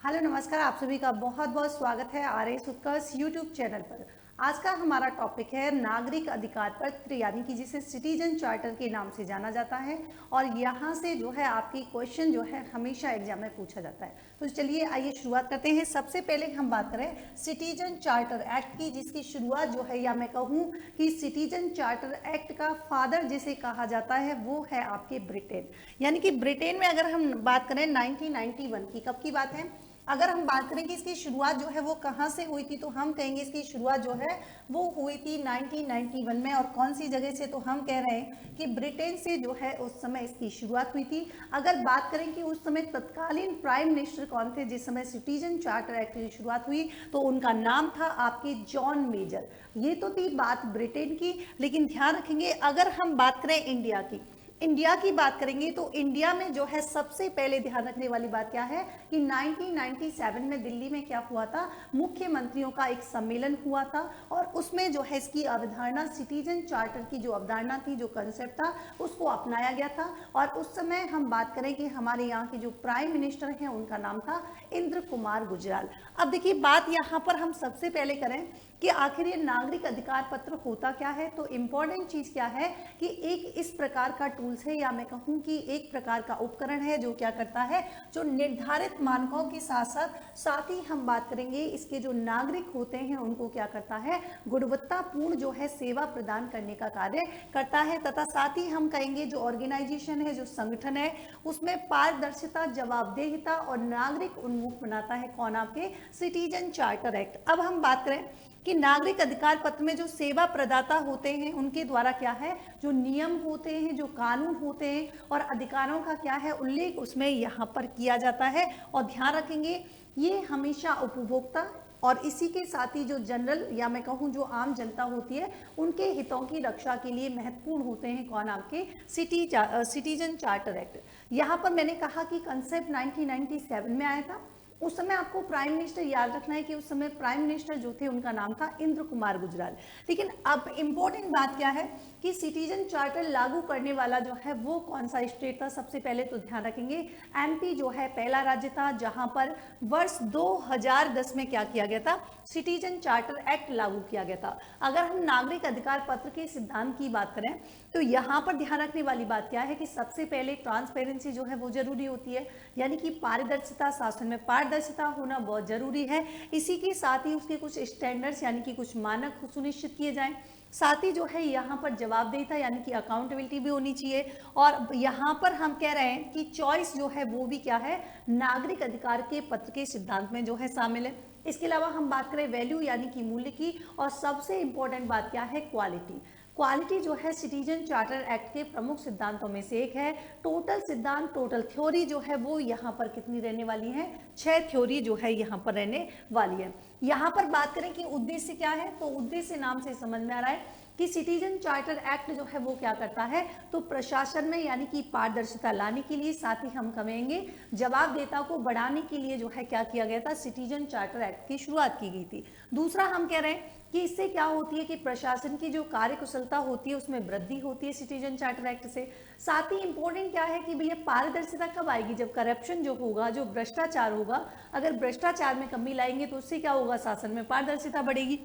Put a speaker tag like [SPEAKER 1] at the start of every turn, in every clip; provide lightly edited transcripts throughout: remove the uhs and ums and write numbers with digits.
[SPEAKER 1] Hello नमस्कार, आप सभी का बहुत बहुत स्वागत है आरएस उत्कर्ष यूट्यूब चैनल पर। आज का हमारा टॉपिक है नागरिक अधिकार पत्र, यानी कि जिसे सिटीजन चार्टर के नाम से जाना जाता है। और यहाँ से जो है आपकी क्वेश्चन जो है हमेशा एग्जाम में पूछा जाता है। तो चलिए आइए शुरुआत करते हैं। सबसे पहले हम बात करें सिटीजन चार्टर एक्ट की, जिसकी शुरुआत जो है, या मैं कहूँ कि सिटीजन चार्टर एक्ट का फादर जिसे कहा जाता है वो है आपके ब्रिटेन। यानी कि ब्रिटेन में अगर हम बात करें 1991 की, कब की बात है, अगर हम बात करें कि इसकी शुरुआत जो है वो कहाँ से हुई थी, तो हम कहेंगे इसकी शुरुआत जो है वो हुई थी 1991 में। और कौन सी जगह से, तो हम कह रहे हैं कि ब्रिटेन से जो है उस समय इसकी शुरुआत हुई थी। अगर बात करें कि उस समय तत्कालीन प्राइम मिनिस्टर कौन थे जिस समय सिटीजन चार्टर एक्ट की शुरुआत हुई, तो उनका नाम था आपके जॉन मेजर। ये तो थी बात ब्रिटेन की, लेकिन ध्यान रखेंगे अगर हम बात करें इंडिया की, इंडिया की बात करेंगे तो इंडिया में जो है सबसे पहले ध्यान रखने वाली बात क्या है कि 1997 में दिल्ली में क्या हुआ था, मुख्यमंत्रियों का एक सम्मेलन हुआ था। और उसमें जो है इसकी अवधारणा, सिटीजन चार्टर की जो अवधारणा थी, जो कंसेप्ट था, उसको अपनाया गया था। और उस समय हम बात करें कि हमारे यहाँ के जो प्राइम मिनिस्टर हैं उनका नाम था इंद्र कुमार गुजराल। अब देखिए बात यहाँ पर हम सबसे पहले करें कि आखिर ये नागरिक अधिकार पत्र होता क्या है। तो इंपॉर्टेंट चीज क्या है कि एक इस प्रकार का टूल्स है, या मैं कहूं कि एक प्रकार का उपकरण है जो क्या करता है, जो निर्धारित मानकों के साथ साथ साथ ही हम बात करेंगे इसके जो नागरिक होते हैं उनको क्या करता है, गुणवत्तापूर्ण जो है सेवा प्रदान करने का कार्य करता है। तथा साथ ही हम कहेंगे जो ऑर्गेनाइजेशन है, जो संगठन है, उसमें पारदर्शिता, जवाबदेहिता और नागरिक उन्मुख बनाता है। कौन, आपके सिटीजन चार्टर एक्ट। अब हम बात करें कि नागरिक अधिकार पत्र में जो सेवा प्रदाता होते हैं उनके द्वारा क्या है, जो नियम होते हैं, जो कानून होते हैं और अधिकारों का क्या है उल्लेख उसमें यहाँ पर किया जाता है। और ध्यान रखेंगे ये हमेशा उपभोक्ता और इसी के साथ ही जो जनरल, या मैं कहूँ जो आम जनता होती है, उनके हितों की रक्षा के लिए महत्वपूर्ण होते हैं। कौन, आपके सिटीजन चार्टर एक्ट। यहाँ पर मैंने कहा कि कंसेप्ट 1997 में आया था। उस समय आपको प्राइम मिनिस्टर याद रखना है कि उस समय प्राइम मिनिस्टर जो थे उनका नाम था इंद्र कुमार गुजराल। लेकिन अब इंपॉर्टेंट बात क्या है कि सिटीजन चार्टर लागू करने वाला जो है वो कौन सा स्टेट था। सबसे पहले तो ध्यान रखेंगे एमपी जो है पहला राज्य था जहां पर वर्ष 2010 में क्या किया गया था, सिटीजन चार्टर एक्ट लागू किया गया था। अगर हम नागरिक अधिकार पत्र के सिद्धांत की बात करें तो यहाँ पर ध्यान रखने वाली बात क्या है कि सबसे पहले ट्रांसपेरेंसी जो है वो जरूरी होती है, यानी कि पारदर्शिता, शासन में पारदर्शिता होना बहुत जरूरी है। इसी के साथ ही उसके कुछ स्टैंडर्ड्स यानी कि कुछ मानक सुनिश्चित किए जाएं। साथ ही जो है यहाँ पर जवाबदेहिता यानी कि अकाउंटेबिलिटी भी होनी चाहिए। और यहाँ पर हम कह रहे हैं कि चॉइस जो है वो भी क्या है, नागरिक अधिकार के पत्र के सिद्धांत में जो है शामिल है। इसके अलावा हम बात करें वैल्यू यानी कि मूल्य की, और सबसे इंपॉर्टेंट बात क्या है, क्वालिटी। क्वालिटी जो है सिटीजन चार्टर एक्ट के प्रमुख सिद्धांतों में से एक है। टोटल सिद्धांत, टोटल थ्योरी जो है वो यहाँ पर कितनी रहने वाली है, 6 थ्योरी जो है यहाँ पर रहने वाली है। यहाँ पर बात करें कि उद्देश्य क्या है, तो उद्देश्य नाम से समझ में आ रहा है कि सिटीजन चार्टर एक्ट जो है वो क्या करता है, तो प्रशासन में यानी कि पारदर्शिता लाने के लिए, साथ ही हम कहेंगे जवाबदेहिता को बढ़ाने के लिए जो है क्या किया गया था, सिटीजन चार्टर एक्ट की शुरुआत की गई थी। दूसरा हम कह रहे हैं कि इससे क्या होती है कि प्रशासन की जो कार्यकुशलता होती है उसमें वृद्धि होती है सिटीजन चार्टर एक्ट से। साथ ही इंपॉर्टेंट क्या है कि भैया पारदर्शिता कब आएगी, जब करप्शन जो होगा, जो भ्रष्टाचार होगा, अगर भ्रष्टाचार में कमी लाएंगे तो उससे क्या होगा, शासन में पारदर्शिता बढ़ेगी।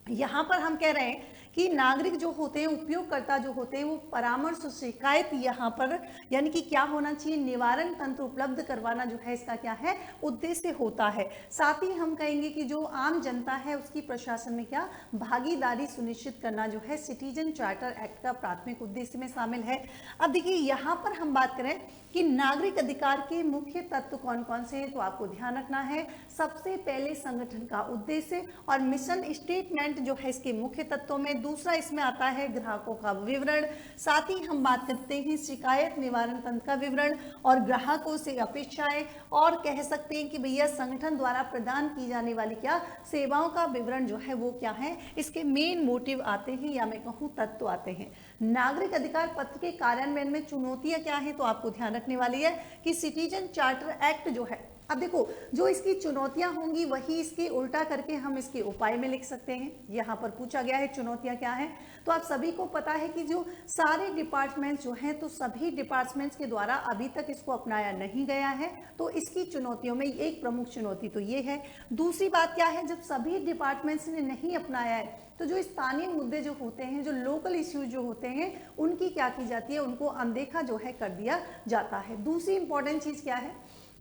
[SPEAKER 1] यहाँ पर हम कह रहे हैं कि नागरिक जो होते हैं, उपयोगकर्ता जो होते हैं, वो परामर्श शिकायत यहाँ पर यानी कि क्या होना चाहिए, निवारण तंत्र उपलब्ध करवाना जो है इसका क्या है, उद्देश्य होता है। साथ ही हम कहेंगे कि जो आम जनता है उसकी प्रशासन में क्या भागीदारी सुनिश्चित करना जो है सिटीजन चार्टर एक्ट का प्राथमिक उद्देश्य में शामिल है। अब देखिए यहाँ पर हम बात करें कि नागरिक अधिकार के मुख्य तत्व कौन कौन से हैं, तो आपको ध्यान रखना है सबसे पहले संगठन का उद्देश्य और मिशन स्टेटमेंट जो है इसके मुख्य तत्वों में। दूसरा इसमें आता है ग्राहकों का विवरण। साथ ही हम बात करते हैं शिकायत निवारण तंत्र का विवरण और ग्राहकों से अपेक्षाएं, और कह सकते हैं कि भैया संगठन द्वारा प्रदान की जाने वाली क्या सेवाओं का विवरण जो है वो क्या है, इसके मेन मोटिव आते हैं, या मैं कहूँ तत्व आते हैं। नागरिक अधिकार पत्र के कार्यान्वयन में चुनौतियां क्या है, तो आपको ध्यान रखने वाली है कि सिटीजन चार्टर एक्ट जो है अब देखो, जो इसकी चुनौतियां होंगी वही इसके उल्टा करके हम इसके उपाय में लिख सकते हैं। यहाँ पर पूछा गया है चुनौतियां क्या है, तो आप सभी को पता है कि जो सारे डिपार्टमेंट्स जो हैं, तो सभी डिपार्टमेंट्स के द्वारा अभी तक इसको अपनाया नहीं गया है, तो इसकी चुनौतियों में एक प्रमुख चुनौती तो ये है। दूसरी बात क्या है, जब सभी डिपार्टमेंट्स ने नहीं अपनाया है तो जो स्थानीय मुद्दे जो होते हैं, जो लोकल इश्यूज जो होते हैं, उनकी क्या की जाती है, उनको अनदेखा जो है कर दिया जाता है। दूसरी इंपॉर्टेंट चीज क्या है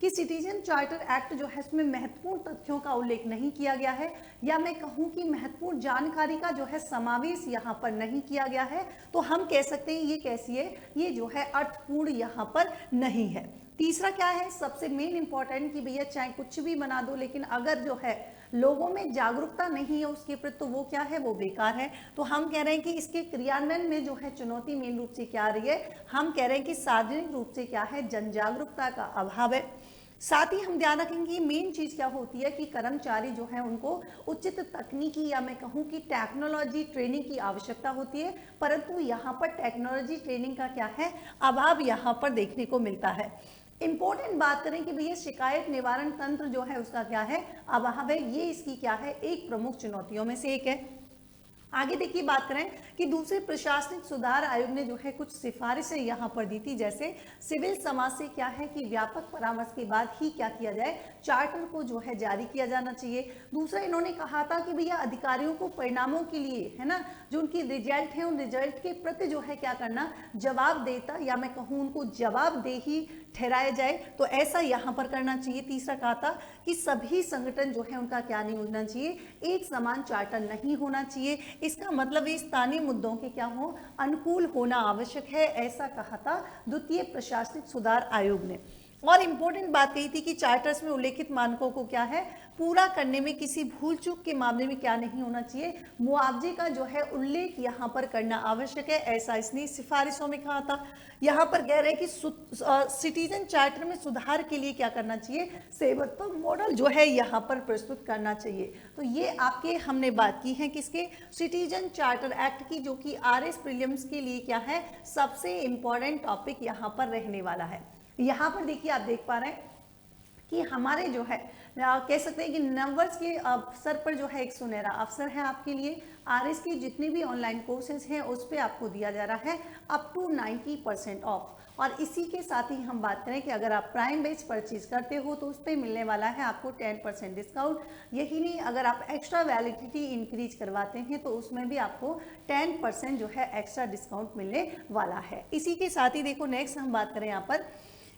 [SPEAKER 1] कि सिटीजन चार्टर एक्ट जो है उसमें महत्वपूर्ण तथ्यों का उल्लेख नहीं किया गया है, या मैं कहूं कि महत्वपूर्ण जानकारी का जो है समावेश यहाँ पर नहीं किया गया है, तो हम कह सकते हैं ये कैसी है, ये जो है अर्थपूर्ण यहाँ पर नहीं है। तीसरा क्या है, सबसे मेन इंपॉर्टेंट कि भैया चाहे कुछ भी बना दो, लेकिन अगर जो है लोगों में जागरूकता नहीं है उसके प्रति, तो वो क्या है, वो बेकार है। तो हम कह रहे हैं कि इसके क्रियान्वयन में जो है चुनौती मेन रूप से क्या आ रही है, हम कह रहे हैं कि सार्वजनिक रूप से क्या है, जन जागरूकता का अभाव है। साथ ही हम ध्यान रखेंगे मेन चीज क्या होती है कि कर्मचारी जो है उनको उचित तकनीकी, या मैं कहूं कि टेक्नोलॉजी ट्रेनिंग की आवश्यकता होती है, परंतु यहाँ पर टेक्नोलॉजी ट्रेनिंग का क्या है, अभाव यहाँ पर देखने को मिलता है। इंपॉर्टेंट बात करें कि भैया शिकायत निवारण तंत्र जो है उसका क्या है, अभाव है, ये इसकी क्या है, एक प्रमुख चुनौतियों में से एक है। आगे देखिए बात करें कि दूसरे प्रशासनिक सुधार आयोग ने जो है कुछ सिफारिशें यहाँ पर दी थी, जैसे सिविल समाज से क्या है कि व्यापक परामर्श के बाद ही क्या किया जाए, चार्टर को जो है जारी किया जाना चाहिए। दूसरा इन्होंने कहा था कि भैया अधिकारियों को परिणामों के लिए है ना, जो उनकी रिजल्ट है उन रिजल्ट के प्रति जो है क्या करना, जवाब देता, या मैं कहूँ उनको जवाबदेही ठहराया जाए, तो ऐसा यहाँ पर करना चाहिए। तीसरा कहा था कि सभी संगठन जो है उनका क्या नहीं होना चाहिए, एक समान चार्टर नहीं होना चाहिए, इसका मतलब ये स्थानीय मुद्दों के क्या हो, अनुकूल होना आवश्यक है, ऐसा कहा था द्वितीय प्रशासनिक सुधार आयोग ने। और इंपॉर्टेंट बात कही थी कि चार्टर्स में उल्लेखित मानकों को क्या है, पूरा करने में किसी भूल चूक के मामले में क्या नहीं होना चाहिए, मुआवजे का जो है उल्लेख यहाँ पर करना आवश्यक है, ऐसा इसने सिफारिशों में कहा था। यहाँ पर कह रहे हैं कि सिटीजन चार्टर में सुधार के लिए क्या करना चाहिए, सेवात्मक मॉडल जो है यहाँ पर प्रस्तुत करना चाहिए। तो ये आपके हमने बात की है किसके, सिटीजन चार्टर एक्ट की, जो कि आरएस प्रीलिम्स के लिए क्या है, सबसे इंपॉर्टेंट टॉपिक यहाँ पर रहने वाला है। यहाँ पर देखिए आप देख पा रहे हैं कि हमारे जो है कह सकते हैं कि नंबर्स के अवसर पर जो है एक सुनहरा अवसर है आपके लिए। आरएस की जितने भी ऑनलाइन कोर्सेज हैं उस पर आपको दिया जा रहा है अप टू 90% ऑफ। और इसी के साथ ही हम बात करें कि अगर आप प्राइम बैच परचेज करते हो तो उस पर मिलने वाला है आपको 10% डिस्काउंट। यही नहीं, अगर आप एक्स्ट्रा वैलिडिटी इंक्रीज करवाते हैं तो उसमें भी आपको 10% जो है एक्स्ट्रा डिस्काउंट मिलने वाला है। इसी के साथ ही देखो नेक्स्ट हम बात करें यहाँ पर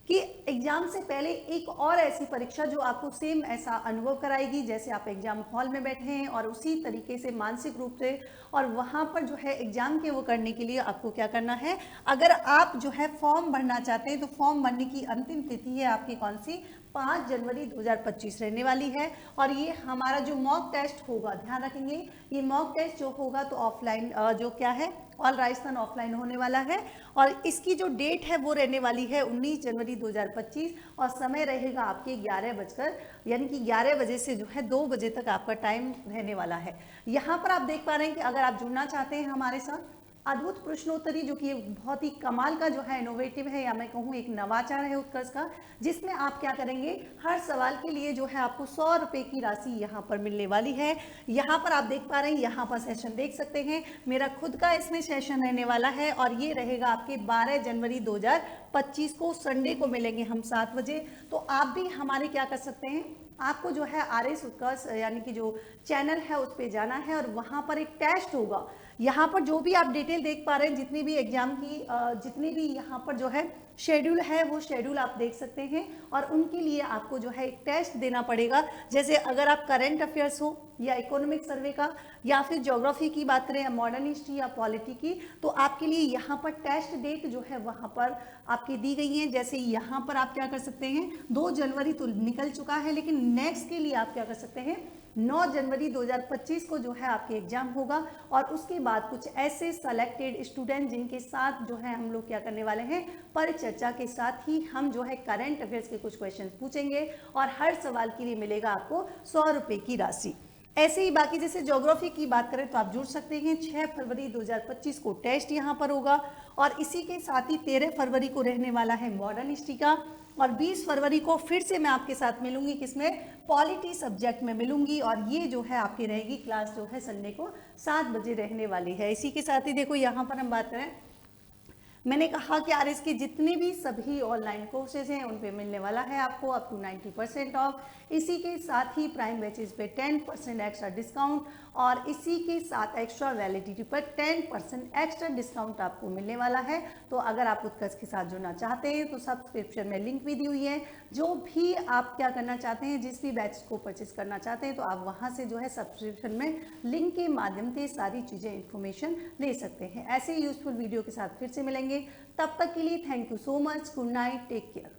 [SPEAKER 1] कि एग्जाम से पहले एक और ऐसी परीक्षा जो आपको सेम ऐसा अनुभव कराएगी, जैसे आप एग्जाम हॉल में बैठे हैं और उसी तरीके से मानसिक रूप से, और वहां पर जो है एग्जाम के वो करने के लिए आपको क्या करना है, अगर आप जो है फॉर्म भरना चाहते हैं तो फॉर्म भरने की अंतिम तिथि है आपकी कौन सी, 5 जनवरी 2025 रहने वाली है। और ये हमारा जो मॉक टेस्ट होगा, ध्यान रखेंगे ये मॉक टेस्ट जो होगा तो ऑफलाइन जो क्या है, ऑल राजस्थान ऑफलाइन होने वाला है, और इसकी जो डेट है वो रहने वाली है 19 जनवरी 2025, और समय रहेगा आपके 11 बजकर, यानी कि 11 बजे से जो है 2 बजे तक आपका टाइम रहने वाला है। यहाँ पर आप देख पा रहे हैं कि अगर आप जुड़ना चाहते हैं हमारे साथ, अद्भुत प्रश्नोत्तरी जो कि बहुत ही कमाल का जो है इनोवेटिव है, या मैं कहूँ एक नवाचार है उत्कर्ष का, जिसमें आप क्या करेंगे, हर सवाल के लिए जो है आपको 100 रुपए की राशि यहाँ पर मिलने वाली है। यहाँ पर आप देख पा रहे हैं, यहाँ पर सेशन देख सकते हैं, मेरा खुद का इसमें सेशन रहने वाला है, और ये रहेगा आपके 12 जनवरी 2025 को, संडे को मिलेंगे हम 7 बजे। तो आप भी हमारे क्या कर सकते हैं, आपको जो है आरएस उत्कर्ष यानी कि जो चैनल है उस पर जाना है, और वहाँ पर एक टेस्ट होगा। यहाँ पर जो भी आप डिटेल देख पा रहे हैं, जितनी भी एग्जाम की जितनी भी यहाँ पर जो है शेड्यूल है वो शेड्यूल आप देख सकते हैं, और उनके लिए आपको जो है एक टेस्ट देना पड़ेगा। जैसे अगर आप करंट अफेयर्स हो या इकोनॉमिक सर्वे का, या फिर ज्योग्राफी की बात करें, या मॉडर्न हिस्ट्री या पॉलिटी की, तो आपके लिए यहाँ पर टेस्ट डेट जो है वहाँ पर आपकी दी गई है। जैसे यहाँ पर आप क्या कर सकते हैं, 2 जनवरी तो निकल चुका है, लेकिन नेक्स्ट के लिए आप क्या कर सकते हैं, 9 जनवरी 2025 को जो है आपके एग्जाम होगा, और उसके बाद कुछ ऐसे सेलेक्टेड स्टूडेंट जिनके साथ जो है हम लोग क्या करने वाले हैं, परिचर्चा के साथ ही हम जो है करंट अफेयर्स के कुछ क्वेश्चन पूछेंगे, और हर सवाल के लिए मिलेगा आपको 100 रुपए की राशि। ऐसे ही बाकी जैसे ज्योग्राफी की बात करें तो आप जुड़ सकते हैं, 6 फरवरी 2025 को टेस्ट यहाँ पर होगा, और इसी के साथ ही 13 फरवरी को रहने वाला है मॉडर्न हिस्ट्री का, और 20 फरवरी को फिर से मैं आपके साथ मिलूंगी, किसमें, पॉलिटी सब्जेक्ट में मिलूंगी। और ये जो है आपकी रहेगी क्लास, जो है संडे को 7 बजे रहने वाली है। इसी के साथ ही देखो यहाँ पर हम बात करें, मैंने कहा कि आरएस के जितने भी सभी ऑनलाइन कोर्सेज हैं उन पे मिलने वाला है आपको अप टू 90% ऑफ। इसी के साथ ही प्राइम बैचेज पे 10% एक्स्ट्रा डिस्काउंट, और इसी के साथ एक्स्ट्रा वैलिडिटी पर 10% एक्स्ट्रा डिस्काउंट आपको मिलने वाला है। तो अगर आप उत्कर्ष के साथ जुड़ना चाहते हैं तो सब्सक्रिप्शन में लिंक भी दी हुई है। जो भी आप क्या करना चाहते हैं, जिस भी बैच को परचेज करना चाहते हैं, तो आप वहाँ से जो है सब्सक्रिप्शन में लिंक के माध्यम से सारी चीज़ें इन्फॉर्मेशन ले सकते हैं। ऐसे यूजफुल वीडियो के साथ फिर से मिलेंगे, तब तक के लिए thank you so much, good night, take care.